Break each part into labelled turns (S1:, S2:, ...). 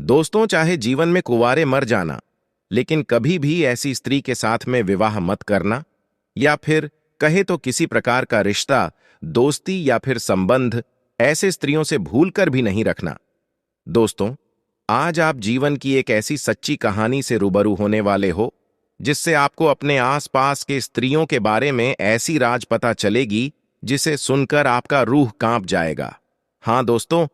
S1: दोस्तों, चाहे जीवन में कुंवारे मर जाना, लेकिन कभी भी ऐसी स्त्री के साथ में विवाह मत करना, या फिर कहे तो किसी प्रकार का रिश्ता, दोस्ती या फिर संबंध ऐसे स्त्रियों से भूल कर भी नहीं रखना। दोस्तों, आज आप जीवन की एक ऐसी सच्ची कहानी से रूबरू होने वाले हो जिससे आपको अपने आसपास के स्त्रियों के बारे में ऐसी राज पता चलेगी जिसे सुनकर आपका रूह कांप जाएगा। हाँ दोस्तों,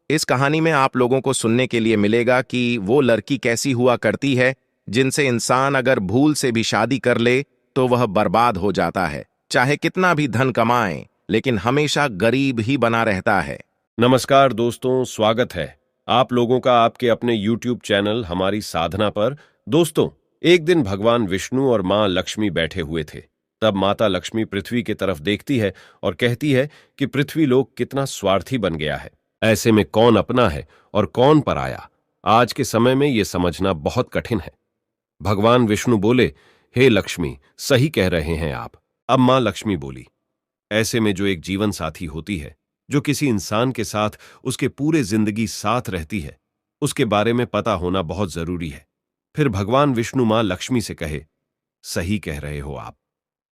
S1: इस कहानी में आप लोगों को सुनने के लिए मिलेगा कि वो लड़की कैसी हुआ करती है जिनसे इंसान अगर भूल से भी शादी कर ले तो वह बर्बाद हो जाता है, चाहे कितना भी धन कमाए लेकिन हमेशा गरीब ही बना रहता है।
S2: नमस्कार दोस्तों, स्वागत है आप लोगों का आपके अपने YouTube चैनल हमारी साधना पर। दोस्तों, एक दिन भगवान विष्णु और मां लक्ष्मी बैठे हुए थे। तब माता लक्ष्मी पृथ्वी की तरफ देखती है और कहती है कि पृथ्वी लोक कितना स्वार्थी बन गया है। ऐसे में कौन अपना है और कौन पराया, आज के समय में यह समझना बहुत कठिन है। भगवान विष्णु बोले, हे लक्ष्मी, सही कह रहे हैं आप। अब मां लक्ष्मी बोली, ऐसे में जो एक जीवन साथी होती है, जो किसी इंसान के साथ उसके पूरे जिंदगी साथ रहती है, उसके बारे में पता होना बहुत जरूरी है। फिर भगवान विष्णु मां लक्ष्मी से कहे, सही कह रहे हो आप,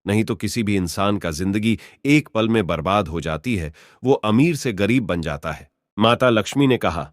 S2: नहीं तो किसी भी इंसान का जिंदगी एक पल में बर्बाद हो जाती है, वो अमीर से गरीब बन जाता है। माता लक्ष्मी ने कहा,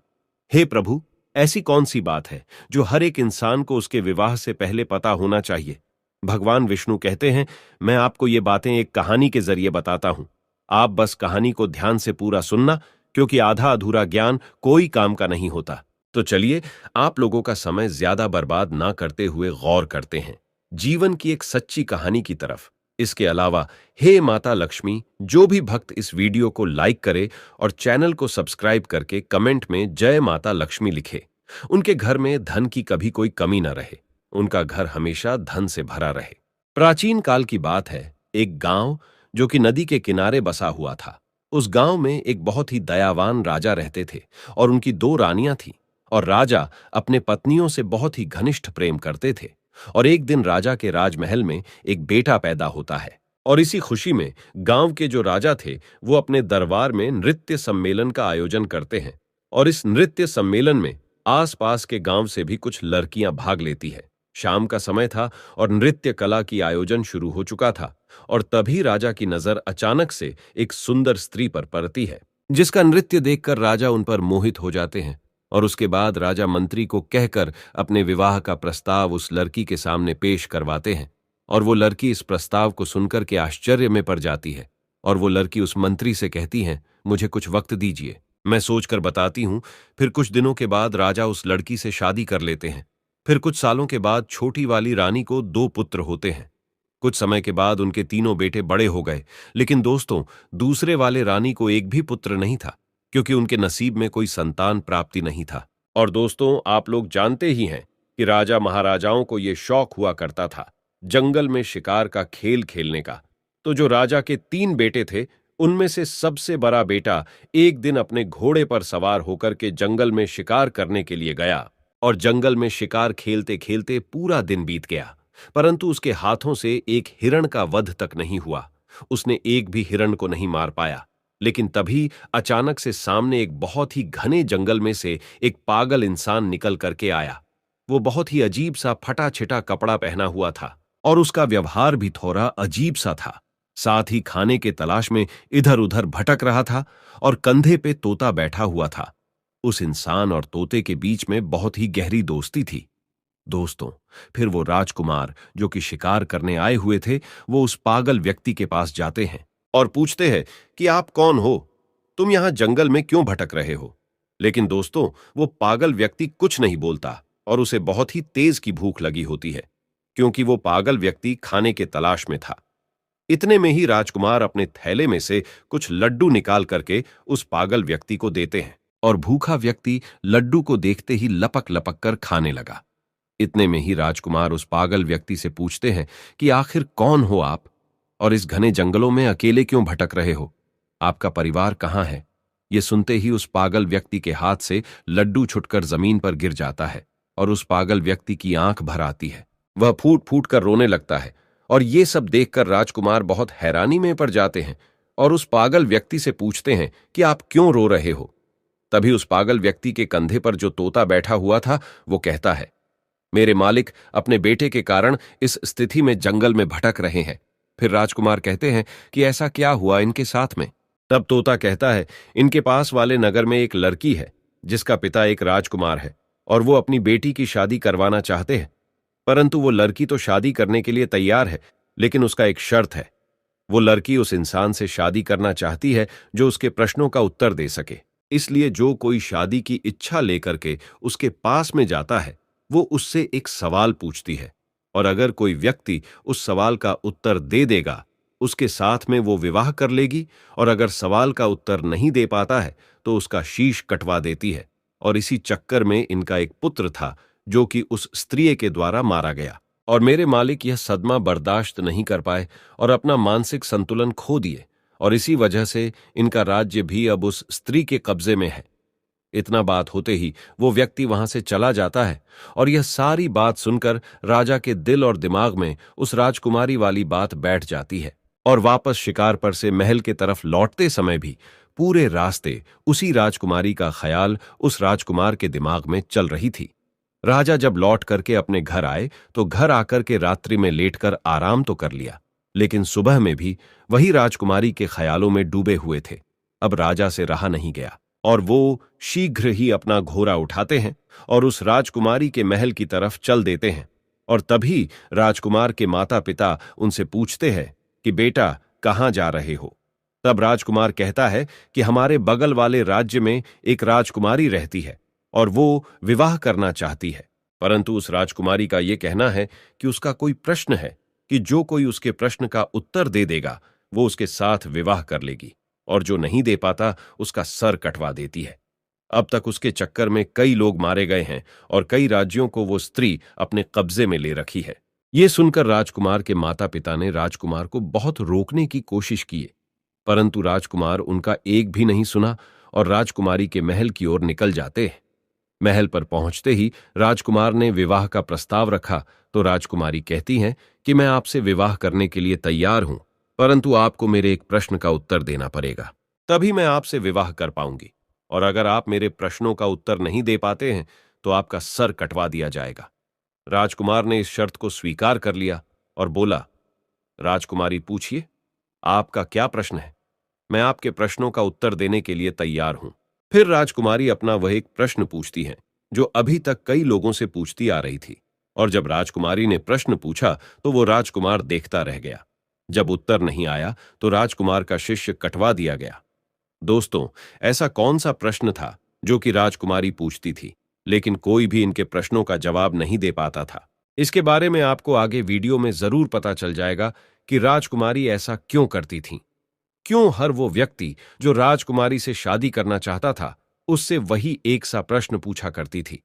S2: हे प्रभु, ऐसी कौन सी बात है जो हर एक इंसान को उसके विवाह से पहले पता होना चाहिए। भगवान विष्णु कहते हैं, मैं आपको ये बातें एक कहानी के जरिए बताता हूं। आप बस कहानी को ध्यान से पूरा सुनना, क्योंकि आधा अधूरा ज्ञान कोई काम का नहीं होता। तो चलिए, आप लोगों का समय ज्यादा बर्बाद ना करते हुए गौर करते हैं जीवन की एक सच्ची कहानी की तरफ। इसके अलावा हे माता लक्ष्मी, जो भी भक्त इस वीडियो को लाइक करे और चैनल को सब्सक्राइब करके कमेंट में जय माता लक्ष्मी लिखे, उनके घर में धन की कभी कोई कमी न रहे, उनका घर हमेशा धन से भरा रहे। प्राचीन काल की बात है, एक गांव जो कि नदी के किनारे बसा हुआ था। उस गांव में एक बहुत ही दयावान राजा रहते थे और उनकी 2 रानियां थीं। और राजा अपने पत्नियों से बहुत ही घनिष्ठ प्रेम करते थे। और एक दिन राजा के राजमहल में एक बेटा पैदा होता है, और इसी खुशी में गांव के जो राजा थे वो अपने दरबार में नृत्य सम्मेलन का आयोजन करते हैं। और इस नृत्य सम्मेलन में आसपास के गांव से भी कुछ लड़कियां भाग लेती है। शाम का समय था और नृत्य कला की आयोजन शुरू हो चुका था। और तभी राजा की नजर अचानक से एक सुंदर स्त्री पर पड़ती है, जिसका नृत्य देखकर राजा उन पर मोहित हो जाते हैं। और उसके बाद राजा मंत्री को कहकर अपने विवाह का प्रस्ताव उस लड़की के सामने पेश करवाते हैं। और वो लड़की इस प्रस्ताव को सुनकर के आश्चर्य में पड़ जाती है। और वो लड़की उस मंत्री से कहती है, मुझे कुछ वक्त दीजिए, मैं सोचकर बताती हूं। फिर कुछ दिनों के बाद राजा उस लड़की से शादी कर लेते हैं। फिर कुछ सालों के बाद छोटी वाली रानी को 2 पुत्र होते हैं। कुछ समय के बाद उनके तीनों बेटे बड़े हो गए, लेकिन दोस्तों, दूसरे वाले रानी को एक भी पुत्र नहीं था, क्योंकि उनके नसीब में कोई संतान प्राप्ति नहीं था। और दोस्तों, आप लोग जानते ही हैं कि राजा महाराजाओं को यह शौक हुआ करता था जंगल में शिकार का खेल खेलने का। तो जो राजा के 3 बेटे थे, उनमें से सबसे बड़ा बेटा एक दिन अपने घोड़े पर सवार होकर के जंगल में शिकार करने के लिए गया। और जंगल में शिकार खेलते खेलते पूरा दिन बीत गया, परंतु उसके हाथों से एक हिरण का वध तक नहीं हुआ। उसने एक भी हिरण को नहीं मार पाया। लेकिन तभी अचानक से सामने एक बहुत ही घने जंगल में से एक पागल इंसान निकल करके आया। वो बहुत ही अजीब सा फटा छिटा कपड़ा पहना हुआ था, और उसका व्यवहार भी थोड़ा अजीब सा था। साथ ही खाने के तलाश में इधर उधर भटक रहा था, और कंधे पे तोता बैठा हुआ था। उस इंसान और तोते के बीच में बहुत ही गहरी दोस्ती थी। दोस्तों, फिर वो राजकुमार जो कि शिकार करने आए हुए थे, वो उस पागल व्यक्ति के पास जाते हैं और पूछते हैं कि आप कौन हो, तुम यहां जंगल में क्यों भटक रहे हो। लेकिन दोस्तों, वो पागल व्यक्ति कुछ नहीं बोलता, और उसे बहुत ही तेज की भूख लगी होती है, क्योंकि वो पागल व्यक्ति खाने के तलाश में था। इतने में ही राजकुमार अपने थैले में से कुछ लड्डू निकाल करके उस पागल व्यक्ति को देते हैं, और भूखा व्यक्ति लड्डू को देखते ही लपक लपक कर खाने लगा। इतने में ही राजकुमार उस पागल व्यक्ति से पूछते हैं कि आखिर कौन हो आप, और इस घने जंगलों में अकेले क्यों भटक रहे हो, आपका परिवार कहाँ है। ये सुनते ही उस पागल व्यक्ति के हाथ से लड्डू छुटकर जमीन पर गिर जाता है, और उस पागल व्यक्ति की आंख भर आती है। वह फूट फूट कर रोने लगता है, और ये सब देखकर राजकुमार बहुत हैरानी में पड़ जाते हैं और उस पागल व्यक्ति से पूछते हैं कि आप क्यों रो रहे हो। तभी उस पागल व्यक्ति के कंधे पर जो तोता बैठा हुआ था वो कहता है, मेरे मालिक अपने बेटे के कारण इस स्थिति में जंगल में भटक रहे हैं। फिर राजकुमार कहते हैं कि ऐसा क्या हुआ इनके साथ में। तब तोता कहता है, इनके पास वाले नगर में एक लड़की है जिसका पिता एक राजकुमार है और वो अपनी बेटी की शादी करवाना चाहते हैं। परंतु वो लड़की तो शादी करने के लिए तैयार है, लेकिन उसका एक शर्त है। वो लड़की उस इंसान से शादी करना चाहती है जो उसके प्रश्नों का उत्तर दे सके। इसलिए जो कोई शादी की इच्छा लेकर के उसके पास में जाता है वो उससे एक सवाल पूछती है, और अगर कोई व्यक्ति उस सवाल का उत्तर दे देगा उसके साथ में वो विवाह कर लेगी, और अगर सवाल का उत्तर नहीं दे पाता है तो उसका शीश कटवा देती है। और इसी चक्कर में इनका एक पुत्र था जो कि उस स्त्री के द्वारा मारा गया। और मेरे मालिक यह सदमा बर्दाश्त नहीं कर पाए और अपना मानसिक संतुलन खो दिए, और इसी वजह से इनका राज्य भी अब उस स्त्री के कब्जे में है। इतना बात होते ही वो व्यक्ति वहां से चला जाता है, और यह सारी बात सुनकर राजा के दिल और दिमाग में उस राजकुमारी वाली बात बैठ जाती है। और वापस शिकार पर से महल के तरफ लौटते समय भी पूरे रास्ते उसी राजकुमारी का ख्याल उस राजकुमार के दिमाग में चल रही थी। राजा जब लौट करके अपने घर आए तो घर आकर के रात्रि में लेटकर आराम तो कर लिया, लेकिन सुबह में भी वही राजकुमारी के ख्यालों में डूबे हुए थे। अब राजा से रहा नहीं गया और वो शीघ्र ही अपना घोड़ा उठाते हैं और उस राजकुमारी के महल की तरफ चल देते हैं। और तभी राजकुमार के माता पिता उनसे पूछते हैं कि बेटा कहाँ जा रहे हो। तब राजकुमार कहता है कि हमारे बगल वाले राज्य में एक राजकुमारी रहती है और वो विवाह करना चाहती है, परंतु उस राजकुमारी का ये कहना है कि उसका कोई प्रश्न है कि जो कोई उसके प्रश्न का उत्तर दे देगा वो उसके साथ विवाह कर लेगी, और जो नहीं दे पाता उसका सर कटवा देती है। अब तक उसके चक्कर में कई लोग मारे गए हैं और कई राज्यों को वो स्त्री अपने कब्जे में ले रखी है। ये सुनकर राजकुमार के माता पिता ने राजकुमार को बहुत रोकने की कोशिश की, परंतु राजकुमार उनका एक भी नहीं सुना और राजकुमारी के महल की ओर निकल जाते हैं। महल पर पहुंचते ही राजकुमार ने विवाह का प्रस्ताव रखा तो राजकुमारी कहती हैं कि मैं आपसे विवाह करने के लिए तैयार हूं, परंतु आपको मेरे एक प्रश्न का उत्तर देना पड़ेगा, तभी मैं आपसे विवाह कर पाऊंगी, और अगर आप मेरे प्रश्नों का उत्तर नहीं दे पाते हैं तो आपका सर कटवा दिया जाएगा। राजकुमार ने इस शर्त को स्वीकार कर लिया और बोला, राजकुमारी पूछिए, आपका क्या प्रश्न है? मैं आपके प्रश्नों का उत्तर देने के लिए तैयार हूं। फिर राजकुमारी अपना वह एक प्रश्न पूछती है जो अभी तक कई लोगों से पूछती आ रही थी, और जब राजकुमारी ने प्रश्न पूछा तो वो राजकुमार देखता रह गया। जब उत्तर नहीं आया तो राजकुमार का शिष्य कटवा दिया गया। दोस्तों, ऐसा कौन सा प्रश्न था जो कि राजकुमारी पूछती थी, लेकिन कोई भी इनके प्रश्नों का जवाब नहीं दे पाता था? इसके बारे में आपको आगे वीडियो में जरूर पता चल जाएगा कि राजकुमारी ऐसा क्यों करती थीं। क्यों हर वो व्यक्ति जो राजकुमारी से शादी करना चाहता था उससे वही एक सा प्रश्न पूछा करती थी।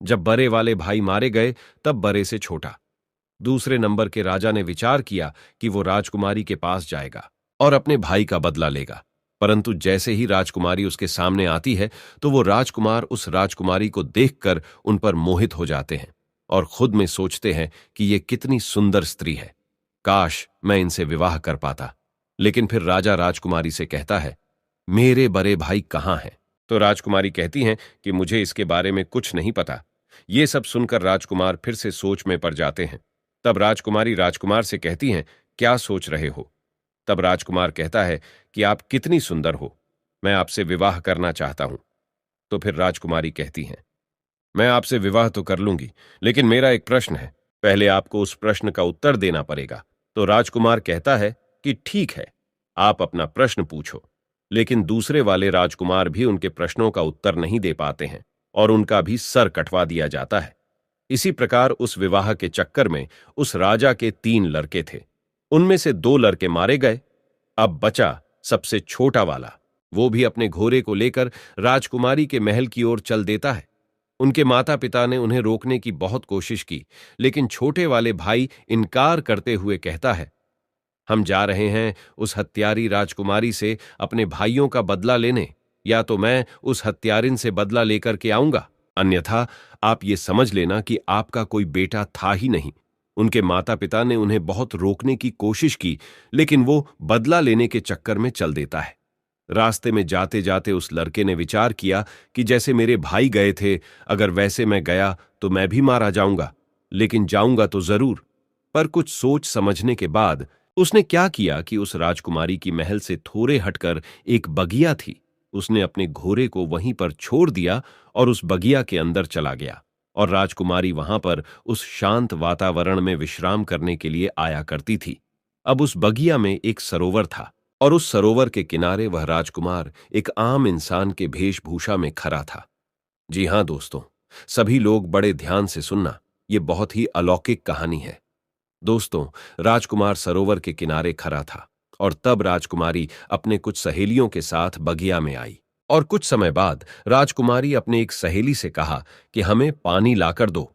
S2: जब बड़े वाले भाई मारे गए तब बड़े से छोटा, दूसरे नंबर के राजा ने विचार किया कि वो राजकुमारी के पास जाएगा और अपने भाई का बदला लेगा, परंतु जैसे ही राजकुमारी उसके सामने आती है तो वो राजकुमार उस राजकुमारी को देखकर उन पर मोहित हो जाते हैं और खुद में सोचते हैं कि ये कितनी सुंदर स्त्री है, काश मैं इनसे विवाह कर पाता। लेकिन फिर राजा राजकुमारी से कहता है, मेरे बड़े भाई कहाँ हैं? तो राजकुमारी कहती हैं कि मुझे इसके बारे में कुछ नहीं पता। ये सब सुनकर राजकुमार फिर से सोच में पड़ जाते हैं। तब राजकुमारी राजकुमार से कहती हैं, क्या सोच रहे हो? तब राजकुमार कहता है कि आप कितनी सुंदर हो, मैं आपसे विवाह करना चाहता हूं। तो फिर राजकुमारी कहती हैं, मैं आपसे विवाह तो कर लूंगी, लेकिन मेरा एक प्रश्न है, पहले आपको उस प्रश्न का उत्तर देना पड़ेगा। तो राजकुमार कहता है कि ठीक है, आप अपना प्रश्न पूछो। लेकिन दूसरे वाले राजकुमार भी उनके प्रश्नों का उत्तर नहीं दे पाते हैं और उनका भी सर कटवा दिया जाता है। इसी प्रकार उस विवाह के चक्कर में उस राजा के 3 लड़के थे, उनमें से 2 लड़के मारे गए। अब बचा सबसे छोटा वाला, वो भी अपने घोड़े को लेकर राजकुमारी के महल की ओर चल देता है। उनके माता पिता ने उन्हें रोकने की बहुत कोशिश की, लेकिन छोटे वाले भाई इनकार करते हुए कहता है, हम जा रहे हैं उस हत्यारी राजकुमारी से अपने भाइयों का बदला लेने, या तो मैं उस हत्यारिन से बदला लेकर के आऊंगा, अन्यथा आप ये समझ लेना कि आपका कोई बेटा था ही नहीं। उनके माता पिता ने उन्हें बहुत रोकने की कोशिश की, लेकिन वो बदला लेने के चक्कर में चल देता है। रास्ते में जाते जाते उस लड़के ने विचार किया कि जैसे मेरे भाई गए थे, अगर वैसे मैं गया तो मैं भी मारा जाऊंगा, लेकिन जाऊंगा तो जरूर। पर कुछ सोच समझने के बाद उसने क्या किया कि उस राजकुमारी की महल से थोड़े हटकर एक बगिया थी, उसने अपने घोड़े को वहीं पर छोड़ दिया और उस बगिया के अंदर चला गया। और राजकुमारी वहां पर उस शांत वातावरण में विश्राम करने के लिए आया करती थी। अब उस बगिया में एक सरोवर था और उस सरोवर के किनारे वह राजकुमार एक आम इंसान के वेशभूषा में खड़ा था। जी हां दोस्तों, सभी लोग बड़े ध्यान से सुनना, ये बहुत ही अलौकिक कहानी है। दोस्तों, राजकुमार सरोवर के किनारे खड़ा था और तब राजकुमारी अपने कुछ सहेलियों के साथ बगिया में आई। और कुछ समय बाद राजकुमारी अपने एक सहेली से कहा कि हमें पानी लाकर दो,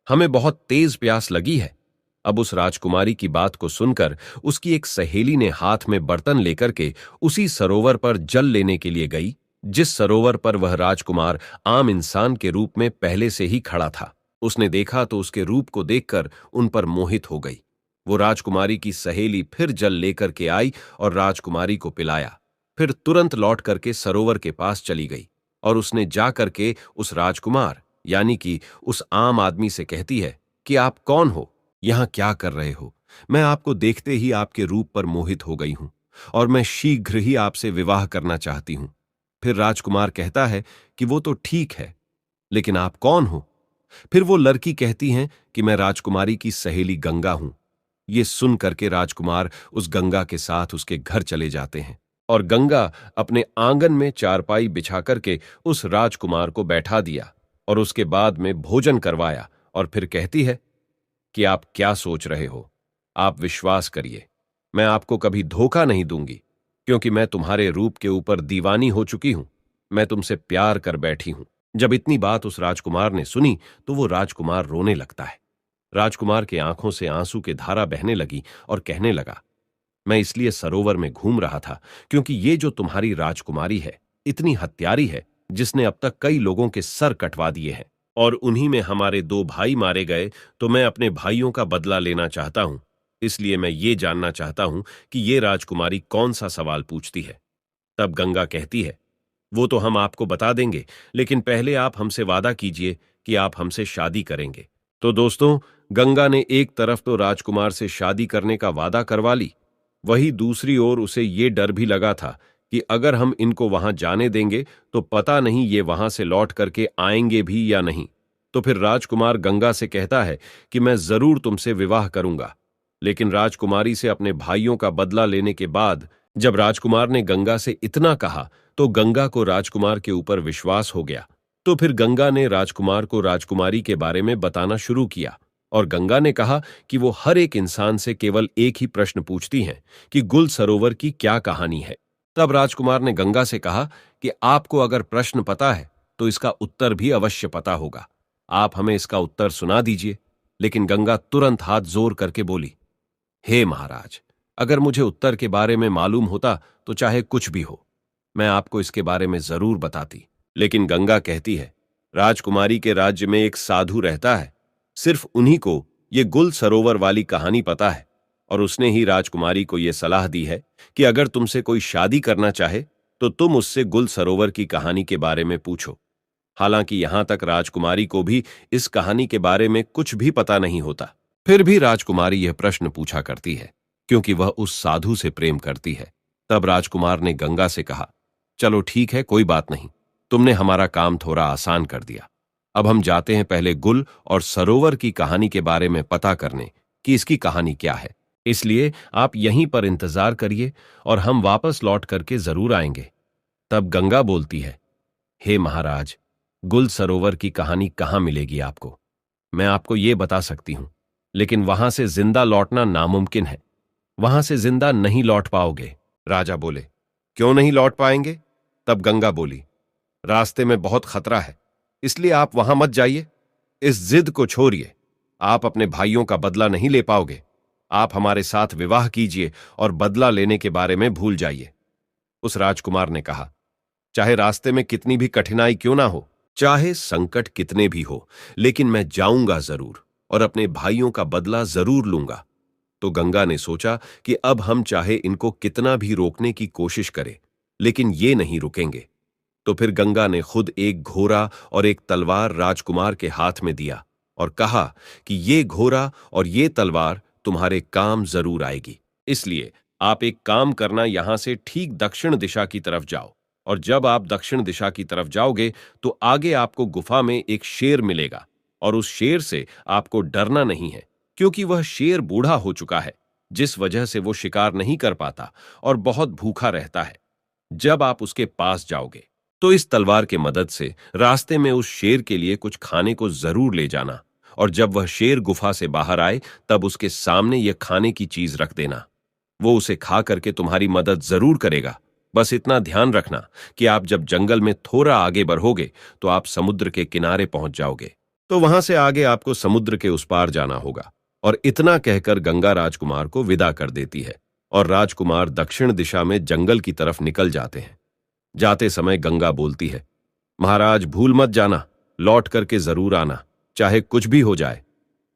S2: हमें बहुत तेज प्यास लगी है। अब उस राजकुमारी की बात को सुनकर उसकी एक सहेली ने हाथ में बर्तन लेकर के उसी सरोवर पर जल लेने के लिए गई, जिस सरोवर पर वह राजकुमार आम इंसान के रूप में पहले से ही खड़ा था। उसने देखा तो उसके रूप को देखकर उन पर मोहित हो गई। वो राजकुमारी की सहेली फिर जल लेकर के आई और राजकुमारी को पिलाया, फिर तुरंत लौट करके सरोवर के पास चली गई और उसने जा करके उस राजकुमार यानी कि उस आम आदमी से कहती है कि आप कौन हो, यहां क्या कर रहे हो? मैं आपको देखते ही आपके रूप पर मोहित हो गई हूं और मैं शीघ्र ही आपसे विवाह करना चाहती हूं। फिर राजकुमार कहता है कि वो तो ठीक है, लेकिन आप कौन हो? फिर वो लड़की कहती हैं कि मैं राजकुमारी की सहेली गंगा हूं। ये सुन करके राजकुमार उस गंगा के साथ उसके घर चले जाते हैं और गंगा अपने आंगन में चारपाई बिछा करके उस राजकुमार को बैठा दिया और उसके बाद में भोजन करवाया और फिर कहती है कि आप क्या सोच रहे हो? आप विश्वास करिए, मैं आपको कभी धोखा नहीं दूंगी, क्योंकि मैं तुम्हारे रूप के ऊपर दीवानी हो चुकी हूं। मैं तुमसे प्यार कर बैठी हूं। जब इतनी बात उस राजकुमार ने सुनी तो वो राजकुमार रोने लगता है। राजकुमार के आंखों से आंसू की धारा बहने लगी और कहने लगा, मैं इसलिए सरोवर में घूम रहा था क्योंकि ये जो तुम्हारी राजकुमारी है इतनी हत्यारी है, जिसने अब तक कई लोगों के सर कटवा दिए हैं और उन्हीं में हमारे 2 भाई मारे गए, तो मैं अपने भाइयों का बदला लेना चाहता हूं। इसलिए मैं ये जानना चाहता हूं कि ये राजकुमारी कौन सा सवाल पूछती है। तब गंगा कहती है, वो तो हम आपको बता देंगे, लेकिन पहले आप हमसे वादा कीजिए कि आप हमसे शादी करेंगे। तो दोस्तों, गंगा ने एक तरफ तो राजकुमार से शादी करने का वादा करवा ली, वहीं दूसरी ओर उसे ये डर भी लगा था कि अगर हम इनको वहां जाने देंगे तो पता नहीं ये वहां से लौट करके आएंगे भी या नहीं। तो फिर राजकुमार गंगा से कहता है कि मैं जरूर तुमसे विवाह करूंगा। लेकिन राजकुमारी से अपने भाइयों का बदला लेने के बाद जब राजकुमार ने गंगा से इतना कहा तो गंगा को राजकुमार के ऊपर विश्वास हो गया। तो फिर गंगा ने राजकुमार को राजकुमारी के बारे में बताना शुरू किया और गंगा ने कहा कि वो हर एक इंसान से केवल एक ही प्रश्न पूछती हैं कि गुल सरोवर की क्या कहानी है। तब राजकुमार ने गंगा से कहा कि आपको अगर प्रश्न पता है तो इसका उत्तर भी अवश्य पता होगा, आप हमें इसका उत्तर सुना दीजिए। लेकिन गंगा तुरंत हाथ जोर करके बोली, हे महाराज, अगर मुझे उत्तर के बारे में मालूम होता तो चाहे कुछ भी हो, मैं आपको इसके बारे में जरूर बताती। लेकिन गंगा कहती है, राजकुमारी के राज्य में एक साधु रहता है, सिर्फ उन्हीं को ये गुल सरोवर वाली कहानी पता है और उसने ही राजकुमारी को ये सलाह दी है कि अगर तुमसे कोई शादी करना चाहे तो तुम उससे गुल सरोवर की कहानी के बारे में पूछो। हालांकि यहां तक राजकुमारी को भी इस कहानी के बारे में कुछ भी पता नहीं होता, फिर भी राजकुमारी यह प्रश्न पूछा करती है क्योंकि वह उस साधु से प्रेम करती है। तब राजकुमार ने गंगा से कहा, चलो ठीक है, कोई बात नहीं, तुमने हमारा काम थोड़ा आसान कर दिया। अब हम जाते हैं पहले गुल और सरोवर की कहानी के बारे में पता करने कि इसकी कहानी क्या है। इसलिए आप यहीं पर इंतजार करिए और हम वापस लौट करके जरूर आएंगे। तब गंगा बोलती है, हे महाराज, गुल सरोवर की कहानी कहाँ मिलेगी आपको? मैं आपको ये बता सकती हूं, लेकिन वहां से जिंदा लौटना नामुमकिन है, वहां से जिंदा नहीं लौट पाओगे। राजा बोले, क्यों नहीं लौट पाएंगे? तब गंगा बोली, रास्ते में बहुत खतरा है, इसलिए आप वहां मत जाइए। इस जिद को छोड़िए, आप अपने भाइयों का बदला नहीं ले पाओगे। आप हमारे साथ विवाह कीजिए और बदला लेने के बारे में भूल जाइए। उस राजकुमार ने कहा, चाहे रास्ते में कितनी भी कठिनाई क्यों ना हो, चाहे संकट कितने भी हो, लेकिन मैं जाऊंगा जरूर और अपने भाइयों का बदला जरूर लूंगा। तो गंगा ने सोचा कि अब हम चाहे इनको कितना भी रोकने की कोशिश करें, लेकिन ये नहीं रुकेंगे। तो फिर गंगा ने खुद एक घोड़ा और एक तलवार राजकुमार के हाथ में दिया और कहा कि ये घोड़ा और ये तलवार तुम्हारे काम जरूर आएगी। इसलिए आप एक काम करना, यहां से ठीक दक्षिण दिशा की तरफ जाओ, और जब आप दक्षिण दिशा की तरफ जाओगे तो आगे आपको गुफा में एक शेर मिलेगा, और उस शेर से आपको डरना नहीं है, क्योंकि वह शेर बूढ़ा हो चुका है, जिस वजह से वो शिकार नहीं कर पाता और बहुत भूखा रहता है। जब आप उसके पास जाओगे तो इस तलवार के मदद से रास्ते में उस शेर के लिए कुछ खाने को जरूर ले जाना, और जब वह शेर गुफा से बाहर आए तब उसके सामने यह खाने की चीज रख देना। वो उसे खा करके तुम्हारी मदद जरूर करेगा। बस इतना ध्यान रखना कि आप जब जंगल में थोड़ा आगे बढ़ोगे तो आप समुद्र के किनारे पहुंच जाओगे, तो वहां से आगे आपको समुद्र के उस पार जाना होगा। और इतना कहकर गंगा राजकुमार को विदा कर देती है, और राजकुमार दक्षिण दिशा में जंगल की तरफ निकल जाते हैं। जाते समय गंगा बोलती है, महाराज भूल मत जाना, लौट करके जरूर आना, चाहे कुछ भी हो जाए।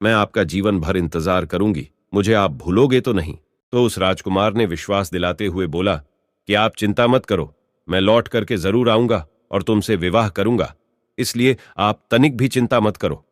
S2: मैं आपका जीवन भर इंतजार करूंगी, मुझे आप भूलोगे तो नहीं। तो उस राजकुमार ने विश्वास दिलाते हुए बोला कि आप चिंता मत करो, मैं लौट करके जरूर आऊंगा और तुमसे विवाह करूंगा, इसलिए आप तनिक भी चिंता मत करो।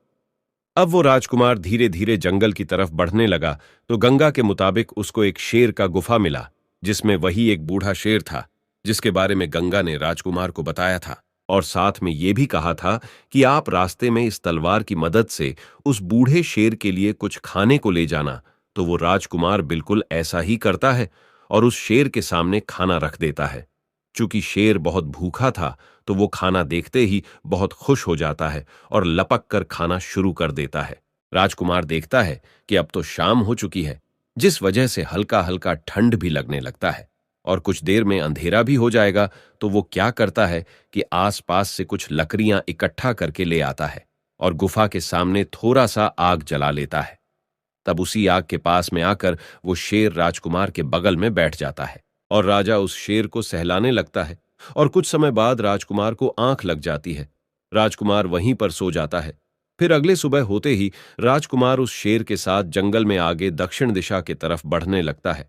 S2: अब वो राजकुमार धीरे धीरे जंगल की तरफ बढ़ने लगा तो गंगा के मुताबिक उसको एक शेर का गुफा मिला, जिसमें वही एक बूढ़ा शेर था जिसके बारे में गंगा ने राजकुमार को बताया था, और साथ में ये भी कहा था कि आप रास्ते में इस तलवार की मदद से उस बूढ़े शेर के लिए कुछ खाने को ले जाना। तो वो राजकुमार बिल्कुल ऐसा ही करता है और उस शेर के सामने खाना रख देता है। चूंकि शेर बहुत भूखा था तो वो खाना देखते ही बहुत खुश हो जाता है और लपक कर खाना शुरू कर देता है। राजकुमार देखता है कि अब तो शाम हो चुकी है, जिस वजह से हल्का हल्का ठंड भी लगने लगता है और कुछ देर में अंधेरा भी हो जाएगा। तो वो क्या करता है कि आसपास से कुछ लकड़ियां इकट्ठा करके ले आता है और गुफा के सामने थोड़ा सा आग जला लेता है। तब उसी आग के पास में आकर वो शेर राजकुमार के बगल में बैठ जाता है और राजा उस शेर को सहलाने लगता है, और कुछ समय बाद राजकुमार को आंख लग जाती है। राजकुमार वहीं पर सो जाता है। फिर अगले सुबह होते ही राजकुमार उस शेर के साथ जंगल में आगे दक्षिण दिशा की तरफ बढ़ने लगता है।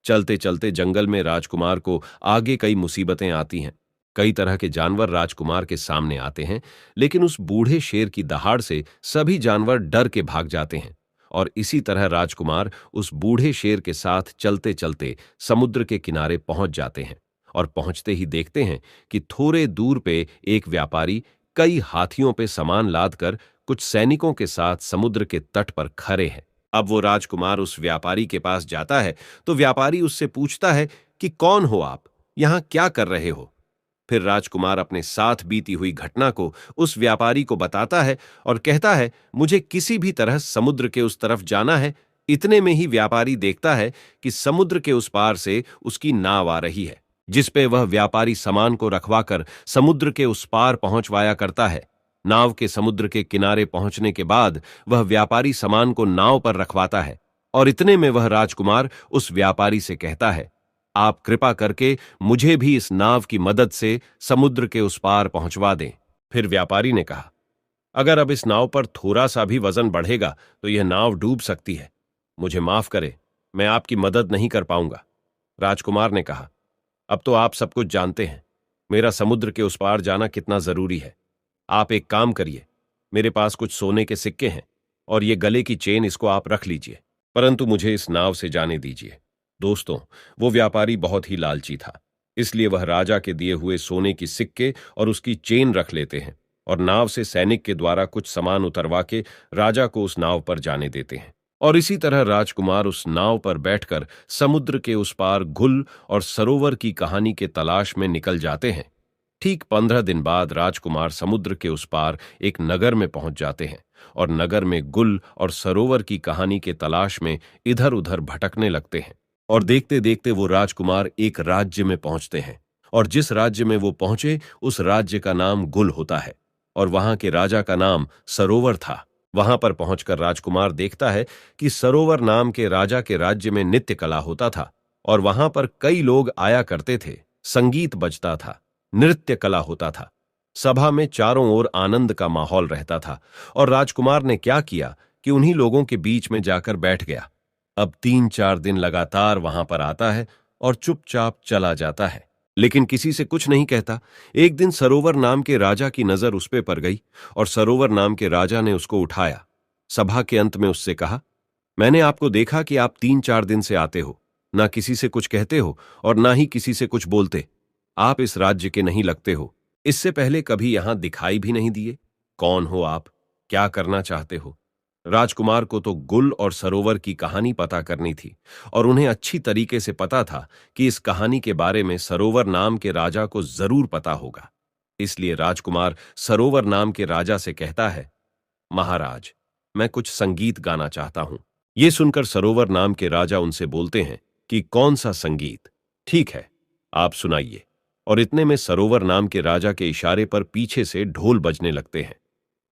S2: चलते चलते जंगल में राजकुमार को आगे कई मुसीबतें आती हैं। कई तरह के जानवर राजकुमार के सामने आते हैं, लेकिन उस बूढ़े शेर की दहाड़ से सभी जानवर डर के भाग जाते हैं। और इसी तरह राजकुमार उस बूढ़े शेर के साथ चलते चलते समुद्र के किनारे पहुंच जाते हैं, और पहुंचते ही देखते हैं कि थोड़े दूर पे एक व्यापारी कई हाथियों पे सामान लादकर कुछ सैनिकों के साथ समुद्र के तट पर खड़े हैं। अब वो राजकुमार उस व्यापारी के पास जाता है तो व्यापारी उससे पूछता है कि कौन हो आप, यहां क्या कर रहे हो। फिर राजकुमार अपने साथ बीती हुई घटना को उस व्यापारी को बताता है और कहता है, मुझे किसी भी तरह समुद्र के उस तरफ जाना है। इतने में ही व्यापारी देखता है कि समुद्र के उस पार से उसकी नाव आ रही है, जिसपे वह व्यापारी सामान को रखवाकर समुद्र के उस पार पहुंचवाया करता है। नाव के समुद्र के किनारे पहुंचने के बाद वह व्यापारी सामान को नाव पर रखवाता है, और इतने में वह राजकुमार उस व्यापारी से कहता है, आप कृपा करके मुझे भी इस नाव की मदद से समुद्र के उस पार पहुंचवा दें। फिर व्यापारी ने कहा, अगर अब इस नाव पर थोड़ा सा भी वजन बढ़ेगा तो यह नाव डूब सकती है। मुझे माफ करें, मैं आपकी मदद नहीं कर पाऊंगा। राजकुमार ने कहा, अब तो आप सब कुछ जानते हैं, मेरा समुद्र के उस पार जाना कितना जरूरी है। आप एक काम करिए, मेरे पास कुछ सोने के सिक्के हैं और ये गले की चेन, इसको आप रख लीजिए, परंतु मुझे इस नाव से जाने दीजिए। दोस्तों, वो व्यापारी बहुत ही लालची था, इसलिए वह राजा के दिए हुए सोने की सिक्के और उसकी चेन रख लेते हैं और नाव से सैनिक के द्वारा कुछ सामान उतरवा के राजा को उस नाव पर जाने देते हैं। और इसी तरह राजकुमार उस नाव पर बैठकर समुद्र के उस पार गुल और सरोवर की कहानी के तलाश में निकल जाते हैं। ठीक 15 दिन बाद राजकुमार समुद्र के उस पार एक नगर में पहुंच जाते हैं और नगर में गुल और सरोवर की कहानी के तलाश में इधर उधर भटकने लगते हैं। और देखते देखते वो राजकुमार एक राज्य में पहुंचते हैं, और जिस राज्य में वो पहुंचे उस राज्य का नाम गुल होता है और वहां के राजा का नाम सरोवर था। वहां पर पहुंचकर राजकुमार देखता है कि सरोवर नाम के राजा के राज्य में नृत्य कला होता था और वहां पर कई लोग आया करते थे। संगीत बजता था, नृत्य कला होता था, सभा में चारों ओर आनंद का माहौल रहता था। और राजकुमार ने क्या किया कि उन्हीं लोगों के बीच में जाकर बैठ गया। अब 3-4 दिन लगातार वहां पर आता है और चुपचाप चला जाता है, लेकिन किसी से कुछ नहीं कहता। एक दिन सरोवर नाम के राजा की नजर उस पे पड़ गई और सरोवर नाम के राजा ने उसको उठाया। सभा के अंत में उससे कहा, मैंने आपको देखा कि आप 3-4 दिन से आते हो, ना किसी से कुछ कहते हो और ना ही किसी से कुछ बोलते। आप इस राज्य के नहीं लगते हो। इससे पहले कभी यहां दिखाई भी नहीं दिए। कौन हो आप? क्या करना चाहते हो? राजकुमार को तो गुल और सरोवर की कहानी पता करनी थी और उन्हें अच्छी तरीके से पता था कि इस कहानी के बारे में सरोवर नाम के राजा को जरूर पता होगा। इसलिए राजकुमार सरोवर नाम के राजा से कहता है, महाराज, मैं कुछ संगीत गाना चाहता हूं। ये सुनकर सरोवर नाम के राजा उनसे बोलते हैं कि कौन सा संगीत? ठीक है, आप सुनाइए। और इतने में सरोवर नाम के राजा के इशारे पर पीछे से ढोल बजने लगते हैं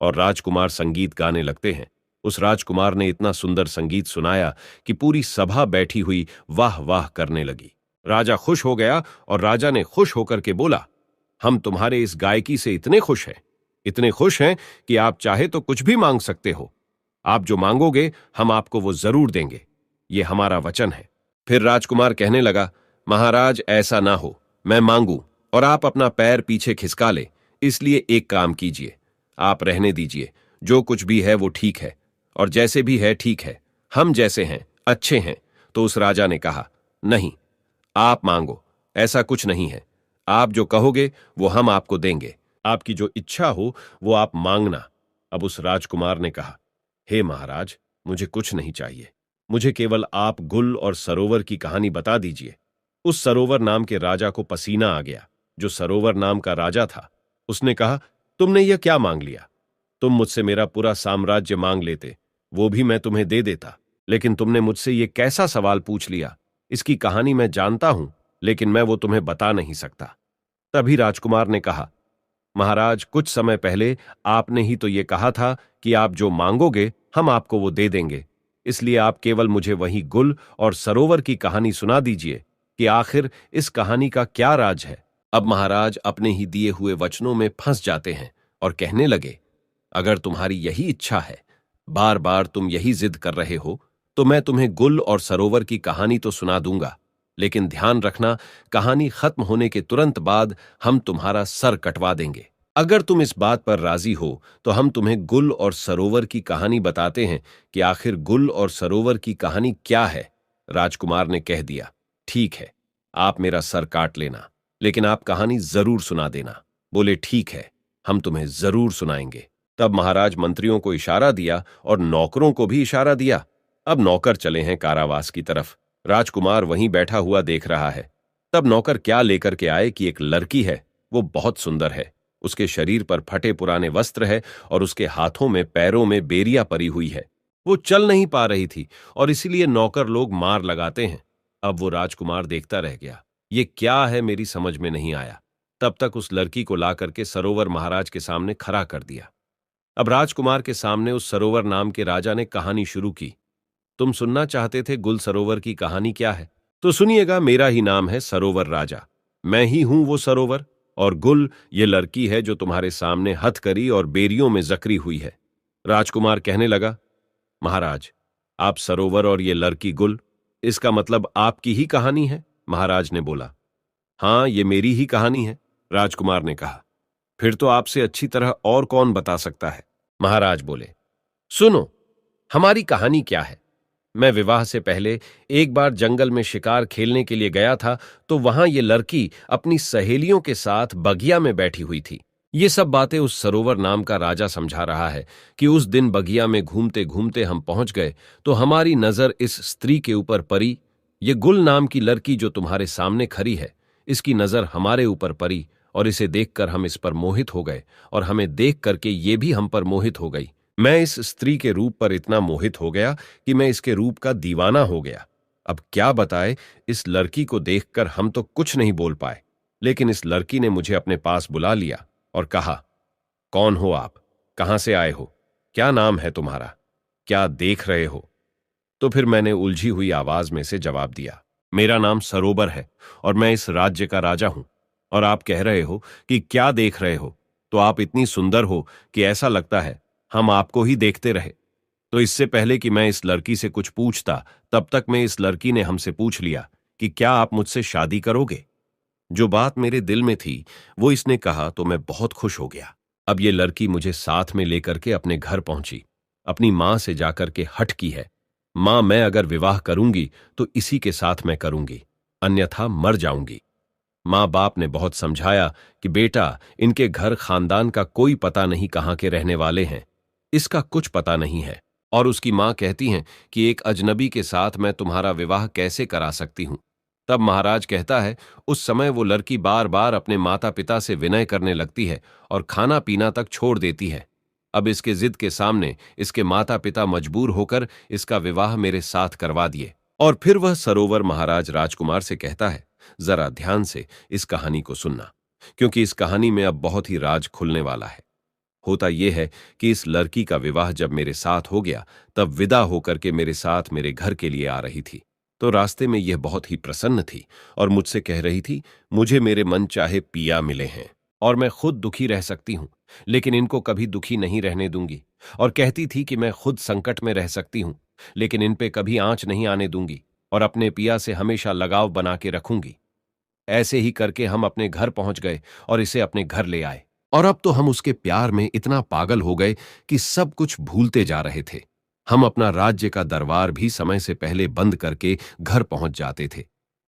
S2: और राजकुमार संगीत गाने लगते हैं। उस राजकुमार ने इतना सुंदर संगीत सुनाया कि पूरी सभा बैठी हुई वाह वाह करने लगी। राजा खुश हो गया और राजा ने खुश होकर के बोला, हम तुम्हारे इस गायकी से इतने खुश हैं, इतने खुश हैं कि आप चाहे तो कुछ भी मांग सकते हो। आप जो मांगोगे हम आपको वो जरूर देंगे, ये हमारा वचन है। फिर राजकुमार कहने लगा, महाराज ऐसा ना हो, मैं मांगू और आप अपना पैर पीछे खिसका ले, इसलिए एक काम कीजिए, आप रहने दीजिए। जो कुछ भी है वो ठीक है और जैसे भी है ठीक है, हम जैसे हैं अच्छे हैं। तो उस राजा ने कहा, नहीं, आप मांगो, ऐसा कुछ नहीं है। आप जो कहोगे वो हम आपको देंगे। आपकी जो इच्छा हो वो आप मांगना। अब उस राजकुमार ने कहा, हे महाराज, मुझे कुछ नहीं चाहिए, मुझे केवल आप गुल और सरोवर की कहानी बता दीजिए। उस सरोवर नाम के राजा को पसीना आ गया। जो सरोवर नाम का राजा था उसने कहा, तुमने यह क्या मांग लिया? तुम मुझसे मेरा पूरा साम्राज्य मांग लेते, वो भी मैं तुम्हें दे देता, लेकिन तुमने मुझसे ये कैसा सवाल पूछ लिया? इसकी कहानी मैं जानता हूं, लेकिन मैं वो तुम्हें बता नहीं सकता। तभी राजकुमार ने कहा, महाराज, कुछ समय पहले आपने ही तो ये कहा था कि आप जो मांगोगे हम आपको वो दे देंगे। इसलिए आप केवल मुझे वही गुल और सरोवर की कहानी सुना दीजिए कि आखिर इस कहानी का क्या राज है। अब महाराज अपने ही दिए हुए वचनों में फंस जाते हैं और कहने लगे, अगर तुम्हारी यही इच्छा है, बार बार तुम यही जिद कर रहे हो, तो मैं तुम्हें गुल और सरोवर की कहानी तो सुना दूंगा, लेकिन ध्यान रखना, कहानी खत्म होने के तुरंत बाद हम तुम्हारा सर कटवा देंगे। अगर तुम इस बात पर राजी हो तो हम तुम्हें गुल और सरोवर की कहानी बताते हैं कि आखिर गुल और सरोवर की कहानी क्या है। राजकुमार ने कह दिया, ठीक है, आप मेरा सर काट लेना, लेकिन आप कहानी जरूर सुना देना। बोले, ठीक है, हम तुम्हें जरूर सुनाएंगे। तब महाराज मंत्रियों को इशारा दिया और नौकरों को भी इशारा दिया। अब नौकर चले हैं कारावास की तरफ। राजकुमार वहीं बैठा हुआ देख रहा है। तब नौकर क्या लेकर के आए कि एक लड़की है, वो बहुत सुंदर है। उसके शरीर पर फटे पुराने वस्त्र है और उसके हाथों में पैरों में बेरियां परी हुई है। वो चल नहीं पा रही थी और इसीलिए नौकर लोग मार लगाते हैं। अब वो राजकुमार देखता रह गया, ये क्या है, मेरी समझ में नहीं आया। तब तक उस लड़की को ला करके सरोवर महाराज के सामने खड़ा कर दिया। अब राजकुमार के सामने उस सरोवर नाम के राजा ने कहानी शुरू की। तुम सुनना चाहते थे गुल सरोवर की कहानी क्या है? तो सुनिएगा, मेरा ही नाम है सरोवर राजा। मैं ही हूं वो सरोवर, और गुल ये लड़की है जो तुम्हारे सामने हथकरी और बेरियों में जकरी हुई है। राजकुमार कहने लगा, महाराज, आप सरोवर और ये लड़की गुल, इसका मतलब आपकी ही कहानी है? महाराज ने बोला, हां, ये मेरी ही कहानी है। राजकुमार ने कहा, फिर तो आपसे अच्छी तरह और कौन बता सकता है? महाराज बोले, सुनो, हमारी कहानी क्या है। मैं विवाह से पहले एक बार जंगल में शिकार खेलने के लिए गया था, तो वहां ये लड़की अपनी सहेलियों के साथ बगिया में बैठी हुई थी। ये सब बातें उस सरोवर नाम का राजा समझा रहा है कि उस दिन बगिया में घूमते घूमते हम पहुंच गए तो हमारी नजर इस स्त्री के ऊपर पड़ी। ये गुल नाम की लड़की जो तुम्हारे सामने खड़ी है, इसकी नजर हमारे ऊपर पड़ी और इसे देखकर हम इस पर मोहित हो गए और हमें देख करके ये भी हम पर मोहित हो गई। मैं इस स्त्री के रूप पर इतना मोहित हो गया कि मैं इसके रूप का दीवाना हो गया। अब क्या बताए, इस लड़की को देखकर हम तो कुछ नहीं बोल पाए, लेकिन इस लड़की ने मुझे अपने पास बुला लिया और कहा, कौन हो आप? कहां से आए हो? क्या नाम है तुम्हारा? क्या देख रहे हो? तो फिर मैंने उलझी हुई आवाज में से जवाब दिया, मेरा नाम सरोवर है और मैं इस राज्य का राजा हूं। और आप कह रहे हो कि क्या देख रहे हो, तो आप इतनी सुंदर हो कि ऐसा लगता है हम आपको ही देखते रहे। तो इससे पहले कि मैं इस लड़की से कुछ पूछता, तब तक में इस लड़की ने हमसे पूछ लिया कि क्या आप मुझसे शादी करोगे? जो बात मेरे दिल में थी वो इसने कहा तो मैं बहुत खुश हो गया। अब ये लड़की मुझे साथ में लेकर के अपने घर पहुंची। अपनी मां से जाकर के हट की है, मां मैं अगर विवाह करूंगी तो इसी के साथ मैं करूंगी, अन्यथा मर जाऊंगी। माँ बाप ने बहुत समझाया कि बेटा, इनके घर खानदान का कोई पता नहीं कहाँ के रहने वाले हैं, इसका कुछ पता नहीं है। और उसकी माँ कहती हैं कि एक अजनबी के साथ मैं तुम्हारा विवाह कैसे करा सकती हूं। तब महाराज कहता है उस समय वो लड़की बार बार अपने माता पिता से विनय करने लगती है और खाना पीना तक छोड़ देती है। अब इसके जिद के सामने इसके माता पिता मजबूर होकर इसका विवाह मेरे साथ करवा दिए। और फिर वह सरोवर महाराज राजकुमार से कहता है, जरा ध्यान से इस कहानी को सुनना, क्योंकि इस कहानी में अब बहुत ही राज खुलने वाला है। होता यह है कि इस लड़की का विवाह जब मेरे साथ हो गया, तब विदा होकर के मेरे साथ मेरे घर के लिए आ रही थी। तो रास्ते में यह बहुत ही प्रसन्न थी और मुझसे कह रही थी, मुझे मेरे मन चाहे पिया मिले हैं और मैं खुद दुखी रह सकती हूं, लेकिन इनको कभी दुखी नहीं रहने दूंगी। और कहती थी कि मैं खुद संकट में रह सकती हूं, लेकिन इन पे कभी आंच नहीं आने दूंगी और अपने पिया से हमेशा लगाव बना के रखूंगी। ऐसे ही करके हम अपने घर पहुंच गए और इसे अपने घर ले आए। और अब तो हम उसके प्यार में इतना पागल हो गए कि सब कुछ भूलते जा रहे थे। हम अपना राज्य का दरबार भी समय से पहले बंद करके घर पहुंच जाते थे।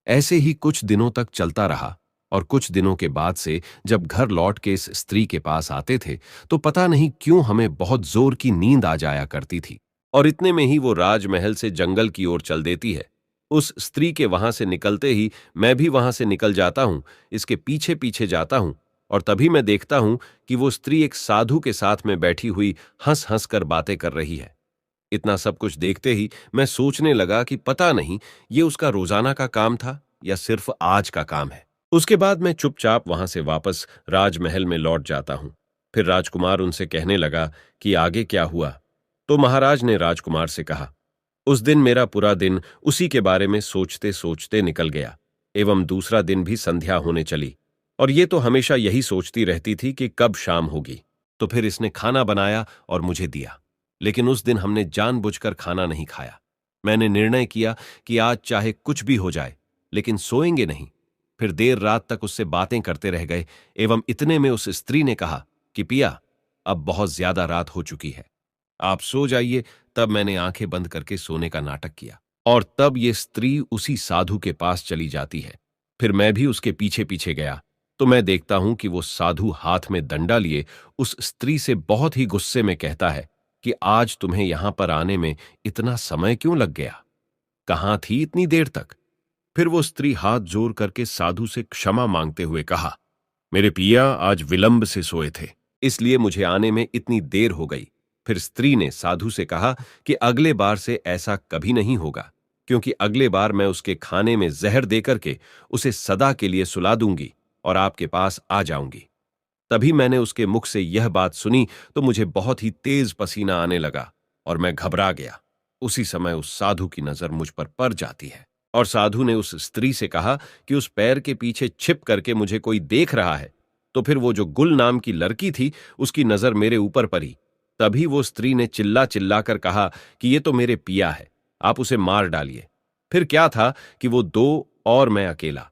S2: ऐसे ही कुछ दिनों तक चलता रहा और कुछ दिनों के बाद से जब घर लौट के इस स्त्री के पास आते थे तो पता नहीं क्यों हमें बहुत जोर की नींद आ जाया करती थी। और इतने में ही वो राजमहल से जंगल की ओर चल देती है। उस स्त्री के वहां से निकलते ही मैं भी वहां से निकल जाता हूं, इसके पीछे पीछे जाता हूं। और तभी मैं देखता हूं कि वो स्त्री एक साधु के साथ में बैठी हुई हंस हंस कर बातें कर रही है। इतना सब कुछ देखते ही मैं सोचने लगा कि पता नहीं ये उसका रोजाना का काम था या सिर्फ आज का काम है। उसके बाद मैं चुपचाप वहां से वापस राजमहल में लौट जाता हूं। फिर राजकुमार उनसे कहने लगा कि आगे क्या हुआ। तो महाराज ने राजकुमार से कहा, उस दिन मेरा पूरा दिन उसी के बारे में सोचते सोचते निकल गया, एवं दूसरा दिन भी संध्या होने चली और ये तो हमेशा यही सोचती रहती थी कि कब शाम होगी। तो फिर इसने खाना बनाया और मुझे दिया, लेकिन उस दिन हमने जानबूझकर खाना नहीं खाया। मैंने निर्णय किया कि आज चाहे कुछ भी हो जाए, लेकिन सोएंगे नहीं। फिर देर रात तक उससे बातें करते रह गए, एवं इतने में उस स्त्री ने कहा कि पिया, अब बहुत ज्यादा रात हो चुकी है, आप सो जाइए। तब मैंने आंखें बंद करके सोने का नाटक किया और तब ये स्त्री उसी साधु के पास चली जाती है। फिर मैं भी उसके पीछे पीछे गया तो मैं देखता हूं कि वो साधु हाथ में डंडा लिए उस स्त्री से बहुत ही गुस्से में कहता है कि आज तुम्हें यहां पर आने में इतना समय क्यों लग गया, कहां थी इतनी देर तक। फिर वो स्त्री हाथ जोड़ करके साधु से क्षमा मांगते हुए कहा, मेरे पिया आज विलंब से सोए थे, इसलिए मुझे आने में इतनी देर हो गई। फिर स्त्री ने साधु से कहा कि अगले बार से ऐसा कभी नहीं होगा, क्योंकि अगले बार मैं उसके खाने में जहर देकर के उसे सदा के लिए सुला दूंगी और आपके पास आ जाऊंगी। तभी मैंने उसके मुख से यह बात सुनी तो मुझे बहुत ही तेज पसीना आने लगा और मैं घबरा गया। उसी समय उस साधु की नजर मुझ पर पड़ जाती है और साधु ने उस स्त्री से कहा कि उस पैर के पीछे छिप करके मुझे कोई देख रहा है। तो फिर वो जो गुल नाम की लड़की थी उसकी नजर मेरे ऊपर पड़ी। तभी वो स्त्री ने चिल्ला चिल्ला कर कहा कि ये तो मेरे पिया है, आप उसे मार डालिए। फिर क्या था कि वो दो और मैं अकेला,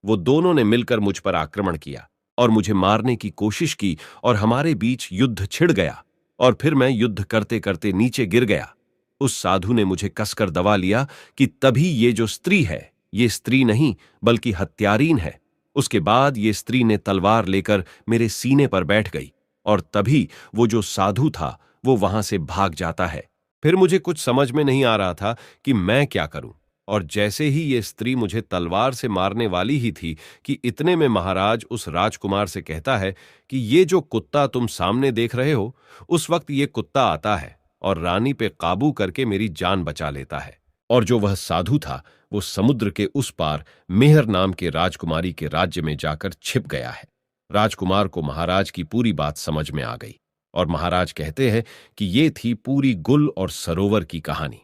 S2: वो दोनों ने मिलकर मुझ पर आक्रमण किया और मुझे मारने की कोशिश की और हमारे बीच युद्ध छिड़ गया और फिर मैं युद्ध करते करते नीचे गिर गया। उस साधु ने मुझे कसकर दबा लिया कि तभी ये जो स्त्री है ये स्त्री नहीं बल्कि हत्यारीन है। उसके बाद ये स्त्री ने तलवार लेकर मेरे सीने पर बैठ गई और तभी वो जो साधु था वो वहां से भाग जाता है। फिर मुझे कुछ समझ में नहीं आ रहा था कि मैं क्या करूं। और जैसे ही ये स्त्री मुझे तलवार से मारने वाली ही थी कि इतने में महाराज उस राजकुमार से कहता है कि ये जो कुत्ता तुम सामने देख रहे हो, उस वक्त ये कुत्ता आता है और रानी पे काबू करके मेरी जान बचा लेता है। और जो वह साधु था वो समुद्र के उस पार मेहर नाम के राजकुमारी के राज्य में जाकर छिप गया है। राजकुमार को महाराज की पूरी बात समझ में आ गई और महाराज कहते हैं कि ये थी पूरी गुल और सरोवर की कहानी।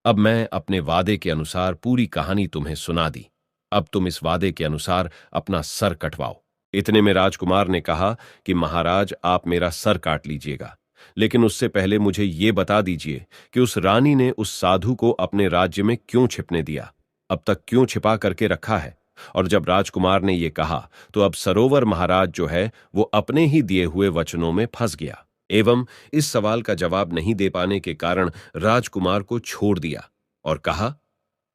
S2: अब मैं अपने वादे के अनुसार पूरी कहानी तुम्हें सुना दी। अब तुम इस वादे के अनुसार अपना सर कटवाओ। इतने में राजकुमार ने कहा कि महाराज आप मेरा सर काट लीजिएगा, लेकिन उससे पहले मुझे ये बता दीजिए कि उस रानी ने उस साधु को अपने राज्य में क्यों छिपने दिया, अब तक क्यों छिपा करके रखा है और जब राजकुमार ने ये कहा तो अब सरोवर महाराज जो है वो अपने ही दिए हुए वचनों में फंस गया एवं इस सवाल का जवाब नहीं दे पाने के कारण राजकुमार को छोड़ दिया और कहा,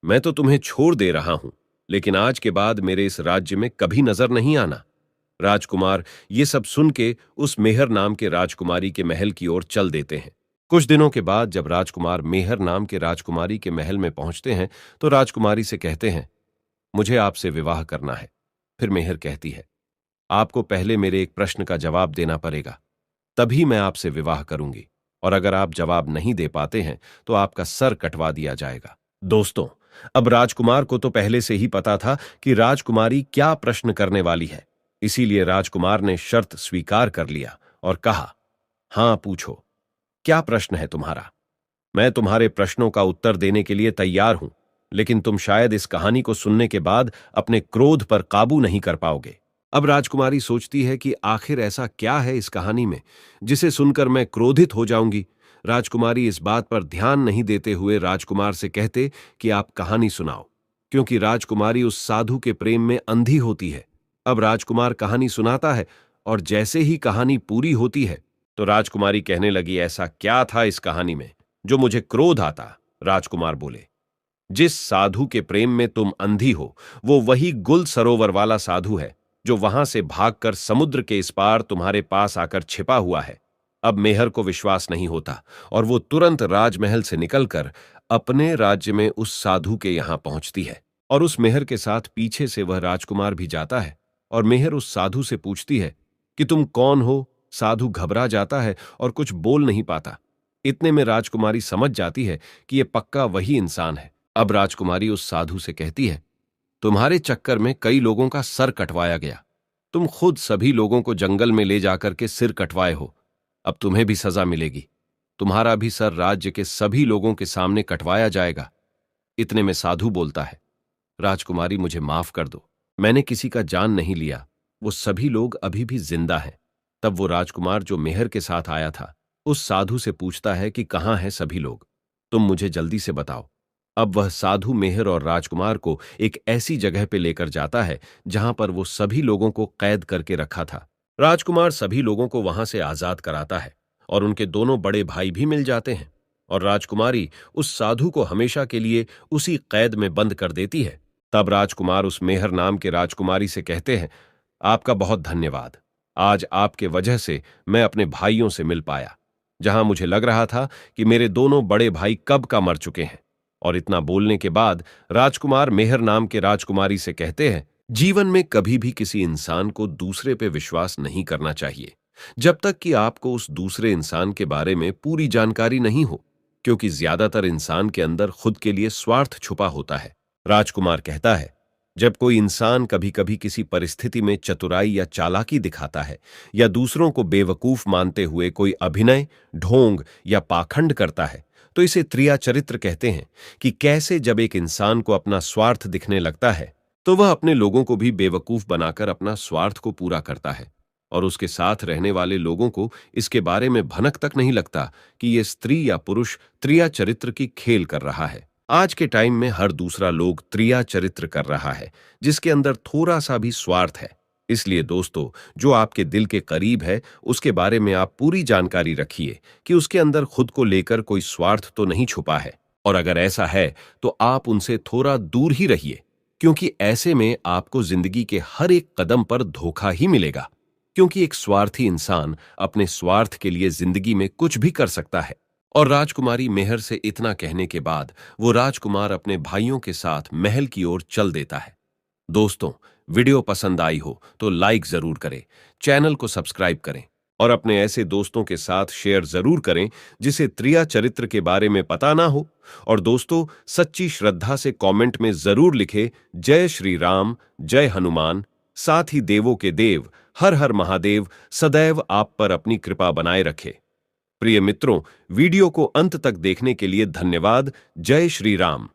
S2: मैं तो तुम्हें छोड़ दे रहा हूं, लेकिन आज के बाद मेरे इस राज्य में कभी नजर नहीं आना। राजकुमार ये सब सुन के उस मेहर नाम के राजकुमारी के महल की ओर चल देते हैं। कुछ दिनों के बाद जब राजकुमार मेहर नाम के राजकुमारी के महल में पहुंचते हैं तो राजकुमारी से कहते हैं, मुझे आपसे विवाह करना है। फिर मेहर कहती है, आपको पहले मेरे एक प्रश्न का जवाब देना पड़ेगा, तभी मैं आपसे विवाह करूंगी, और अगर आप जवाब नहीं दे पाते हैं तो आपका सर कटवा दिया जाएगा। दोस्तों, अब राजकुमार को तो पहले से ही पता था कि राजकुमारी क्या प्रश्न करने वाली है, इसीलिए राजकुमार ने शर्त स्वीकार कर लिया और कहा, हां पूछो, क्या प्रश्न है तुम्हारा? मैं तुम्हारे प्रश्नों का उत्तर देने के लिए तैयार हूं, लेकिन तुम शायद इस कहानी को सुनने के बाद अपने क्रोध पर काबू नहीं कर पाओगे। अब राजकुमारी सोचती है कि आखिर ऐसा क्या है इस कहानी में जिसे सुनकर मैं क्रोधित हो जाऊंगी। राजकुमारी इस बात पर ध्यान नहीं देते हुए राजकुमार से कहते कि आप कहानी सुनाओ, क्योंकि राजकुमारी उस साधु के प्रेम में अंधी होती है। अब राजकुमार कहानी सुनाता है और जैसे ही कहानी पूरी होती है तो राजकुमारी कहने लगी, ऐसा क्या था इस कहानी में जो मुझे क्रोध आता? राजकुमार बोले, जिस साधु के प्रेम में तुम अंधी हो वो वही गुल सरोवर वाला साधु है जो वहां से भागकर समुद्र के इस पार तुम्हारे पास आकर छिपा हुआ है। अब मेहर को विश्वास नहीं होता और वो तुरंत राजमहल से निकलकर अपने राज्य में उस साधु के यहां पहुंचती है और उस मेहर के साथ पीछे से वह राजकुमार भी जाता है और मेहर उस साधु से पूछती है कि तुम कौन हो। साधु घबरा जाता है और कुछ बोल नहीं पाता। इतने में राजकुमारी समझ जाती है कि यह पक्का वही इंसान है। अब राजकुमारी उस साधु से कहती है, तुम्हारे चक्कर में कई लोगों का सर कटवाया गया, तुम खुद सभी लोगों को जंगल में ले जाकर के सिर कटवाए हो, अब तुम्हें भी सजा मिलेगी, तुम्हारा भी सर राज्य के सभी लोगों के सामने कटवाया जाएगा। इतने में साधु बोलता है, राजकुमारी मुझे माफ कर दो, मैंने किसी का जान नहीं लिया, वो सभी लोग अभी भी जिंदा हैं। तब वो राजकुमार जो मेहर के साथ आया था उस साधु से पूछता है कि कहाँ हैं सभी लोग, तुम मुझे जल्दी से बताओ। अब वह साधु मेहर और राजकुमार को एक ऐसी जगह पे लेकर जाता है जहां पर वो सभी लोगों को कैद करके रखा था। राजकुमार सभी लोगों को वहां से आजाद कराता है और उनके दोनों बड़े भाई भी मिल जाते हैं और राजकुमारी उस साधु को हमेशा के लिए उसी कैद में बंद कर देती है। तब राजकुमार उस मेहर नाम के राजकुमारी से कहते हैं, आपका बहुत धन्यवाद, आज आपके वजह से मैं अपने भाइयों से मिल पाया, जहां मुझे लग रहा था कि मेरे दोनों बड़े भाई कब का मर चुके हैं। और इतना बोलने के बाद राजकुमार मेहर नाम के राजकुमारी से कहते हैं, जीवन में कभी भी किसी इंसान को दूसरे पे विश्वास नहीं करना चाहिए जब तक कि आपको उस दूसरे इंसान के बारे में पूरी जानकारी नहीं हो, क्योंकि ज्यादातर इंसान के अंदर खुद के लिए स्वार्थ छुपा होता है। राजकुमार कहता है, जब कोई इंसान कभी कभी किसी परिस्थिति में चतुराई या चालाकी दिखाता है या दूसरों को बेवकूफ मानते हुए कोई अभिनय, ढोंग या पाखंड करता है तो इसे त्रिया चरित्र कहते हैं कि कैसे जब एक इंसान को अपना स्वार्थ दिखने लगता है तो वह अपने लोगों को भी बेवकूफ बनाकर अपना स्वार्थ को पूरा करता है और उसके साथ रहने वाले लोगों को इसके बारे में भनक तक नहीं लगता कि यह स्त्री या पुरुष त्रिया चरित्र की खेल कर रहा है। आज के टाइम में हर दूसरा लोग त्रिया चरित्र कर रहा है जिसके अंदर थोड़ा सा भी स्वार्थ है। इसलिए दोस्तों, जो आपके दिल के करीब है उसके बारे में आप पूरी जानकारी रखिए कि उसके अंदर खुद को लेकर कोई स्वार्थ तो नहीं छुपा है, और अगर ऐसा है तो आप उनसे थोड़ा दूर ही रहिए, क्योंकि ऐसे में आपको जिंदगी के हर एक कदम पर धोखा ही मिलेगा, क्योंकि एक स्वार्थी इंसान अपने स्वार्थ के लिए जिंदगी में कुछ भी कर सकता है। और राजकुमारी मेहर से इतना कहने के बाद वो राजकुमार अपने भाइयों के साथ महल की ओर चल देता है। दोस्तों, वीडियो पसंद आई हो तो लाइक जरूर करें, चैनल को सब्सक्राइब करें और अपने ऐसे दोस्तों के साथ शेयर जरूर करें जिसे त्रिया चरित्र के बारे में पता ना हो। और दोस्तों, सच्ची श्रद्धा से कमेंट में जरूर लिखे, जय श्री राम, जय हनुमान, साथ ही देवों के देव हर हर महादेव सदैव आप पर अपनी कृपा बनाए रखे। प्रिय मित्रों, वीडियो को अंत तक देखने के लिए धन्यवाद। जय श्री राम।